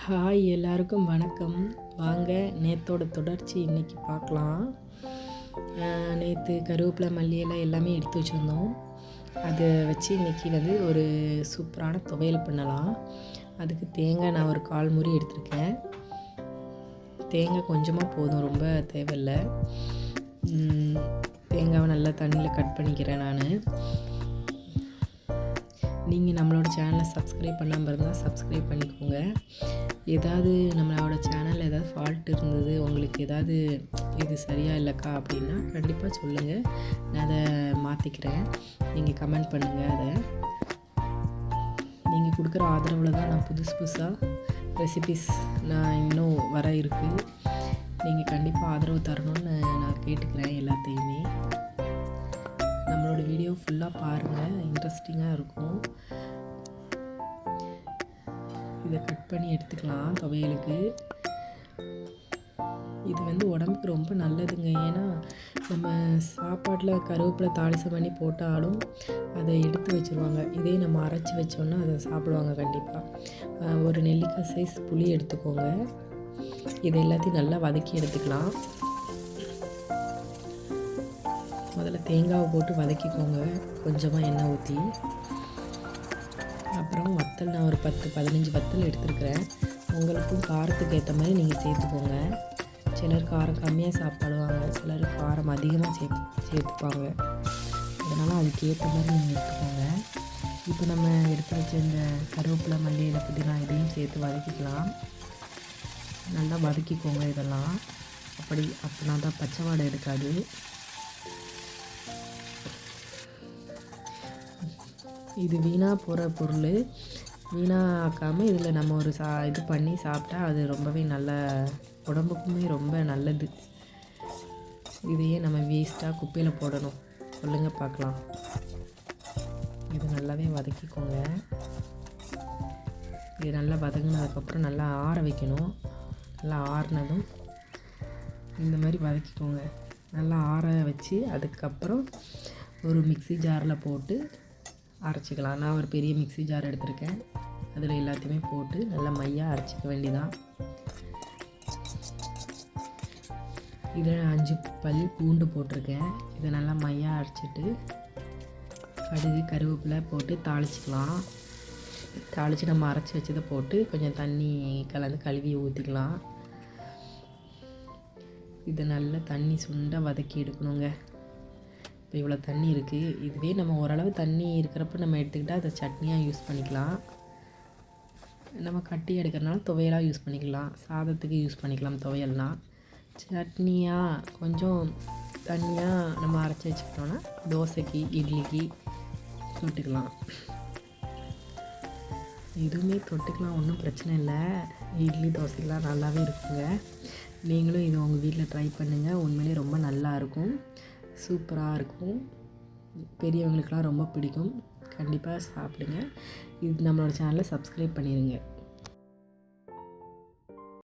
Hi, எல்லாருக்கும் வணக்கம். வாங்க நேத்தோட தொடர்ச்சி இன்றைக்கி பார்க்கலாம். நேற்று கருவேப்பிலை மல்லி எல்லாம் எல்லாமே எடுத்து வச்சுருந்தோம். அதை வச்சு இன்றைக்கி ஒரு சூப்பரான துவையல் பண்ணலாம். அதுக்கு தேங்காய் நான் ஒரு 1/4 மூடி எடுத்திருக்கேன். தேங்காய் கொஞ்சமாக போதும், ரொம்ப தேவையில்லை. தேங்காவை நல்லா தண்ணியில் கட் பண்ணிக்கிறேன் நான். நீங்கள் நம்மளோட சேனலை சப்ஸ்கிரைப் பண்ணாமல் இருந்தால் சப்ஸ்கிரைப் பண்ணிக்கோங்க. ஏதாவது நம்மளோட சேனலில் ஏதாவது ஃபால்ட் இருந்தது, உங்களுக்கு ஏதாவது இது சரியாக இல்லைக்கா அப்படின்னா கண்டிப்பாக சொல்லுங்கள், நான் அதை மாற்றிக்கிறேன். நீங்கள் கமெண்ட் பண்ணுங்கள். அதை நீங்கள் கொடுக்குற ஆதரவில் தான் நான் புதுசாக ரெசிபிஸ் நான் இன்னும் வர இருக்குது. நீங்கள் கண்டிப்பாக ஆதரவு தரணும்னு நான் கேட்டுக்கிறேன் எல்லாத்தையுமே. நம்மளோட வீடியோ ஃபுல்லாக பாருங்கள், இன்ட்ரெஸ்டிங்காக இருக்கும். இதை கட் பண்ணி எடுத்துக்கலாம் துவையலுக்கு. இது உடம்புக்கு ரொம்ப நல்லதுங்க. ஏன்னா நம்ம சாப்பாட்டில் கருவேப்பிலை தாளிசம் பண்ணி போட்டாலும் அதை எடுத்து வச்சுருவாங்க. இதே நம்ம அரைச்சி வச்சோன்னா அதை சாப்பிடுவாங்க கண்டிப்பாக. ஒரு நெல்லிக்காய் சைஸ் புளி எடுத்துக்கோங்க. இது எல்லாத்தையும் நல்லா வதக்கி எடுத்துக்கலாம். முதல்ல தேங்காவை போட்டு வதக்கிக்கோங்க, கொஞ்சமாக எண்ணெய் ஊற்றி. அப்புறம் வத்தல் நான் ஒரு 10-15 வத்தல் எடுத்துருக்கிறேன். உங்களுக்கும் காரத்துக்கு ஏற்ற மாதிரி நீங்கள் சேர்த்துக்கோங்க. சிலர் காரம் கம்மியாக சாப்பிடுவாங்க, சிலர் காரம் அதிகமாக சேர்த்துப்பாங்க. அதனால் அதுக்கு ஏற்ற மாதிரி நீங்கள் எடுத்துக்கோங்க. இப்போ நம்ம எடுத்து வச்ச இந்த கருவேப்பிலை மல்லி புதினா இதையும் சேர்த்து வதக்கிக்கலாம். நல்லா வதக்கிக்கோங்க இதெல்லாம். அப்படின்னா தான் பச்சை வாடை இருக்காது. இது வீணாக போகிற பொருள், வீணாக்காமல் இதில் நம்ம ஒரு இது பண்ணி சாப்பிட்டா அது ரொம்பவே நல்ல, உடம்புக்குமே ரொம்ப நல்லது. இதையே நம்ம வேஸ்ட்டாக குப்பையில் போடணும், சொல்லுங்கள் பார்க்கலாம். இது நல்லாவே வதக்கிக்கோங்க. இது நல்லா வதங்கினதுக்கப்புறம் நல்லா ஆற வைக்கணும். நல்லா ஆறினதும் இந்த மாதிரி வதக்கிக்கோங்க. நல்லா ஆற வச்சு அதுக்கப்புறம் ஒரு மிக்ஸி ஜாரில் போட்டு அரைச்சிக்கலாம். நான் ஒரு பெரிய மிக்ஸி ஜார் எடுத்திருக்கேன். அதில் எல்லாத்தையுமே போட்டு நல்லா மையாக அரைச்சிக்க வேண்டியதான். இதில் 5 பல் பூண்டு போட்டிருக்கேன். இதை நல்லா மையாக அரைச்சிட்டு கடுகு கருவேப்பிலை போட்டு தாளிச்சிக்கலாம். தாளித்து நம்ம அரைச்சி வச்சதை போட்டு கொஞ்சம் தண்ணி கலந்து கழுவி ஊற்றிக்கலாம். இதை நல்லா தண்ணி சுண்டாக வதக்கி எடுக்கணுங்க. இப்போ இவ்வளோ தண்ணி இருக்குது. இதுவே நம்ம ஓரளவு தண்ணி இருக்கிறப்ப நம்ம எடுத்துக்கிட்டால் அதை சட்னியாக யூஸ் பண்ணிக்கலாம். நம்ம கட்டி எடுக்கிறனால துவையலாக யூஸ் பண்ணிக்கலாம். சாதத்துக்கு யூஸ் பண்ணிக்கலாம். துவையல்னால் சட்னியாக கொஞ்சம் தண்ணியாக நம்ம அரைச்சி வச்சுக்கிட்டோன்னா தோசைக்கு இட்லிக்கு தொட்டுக்கலாம். எதுவுமே தொட்டுக்கலாம், ஒன்றும் பிரச்சனை இல்லை. இட்லி தோசைக்கெலாம் நல்லாவே இருக்குங்க. நீங்களும் இது உங்கள் வீட்டில் ட்ரை பண்ணுங்கள். உண்மையிலே ரொம்ப நல்லாயிருக்கும், சூப்பராக இருக்கும். பெரியவங்களுக்கெலாம் ரொம்ப பிடிக்கும். கண்டிப்பாக சாப்பிடுங்க. இது நம்மளோட சேனலை சப்ஸ்கிரைப் பண்ணிடுங்க.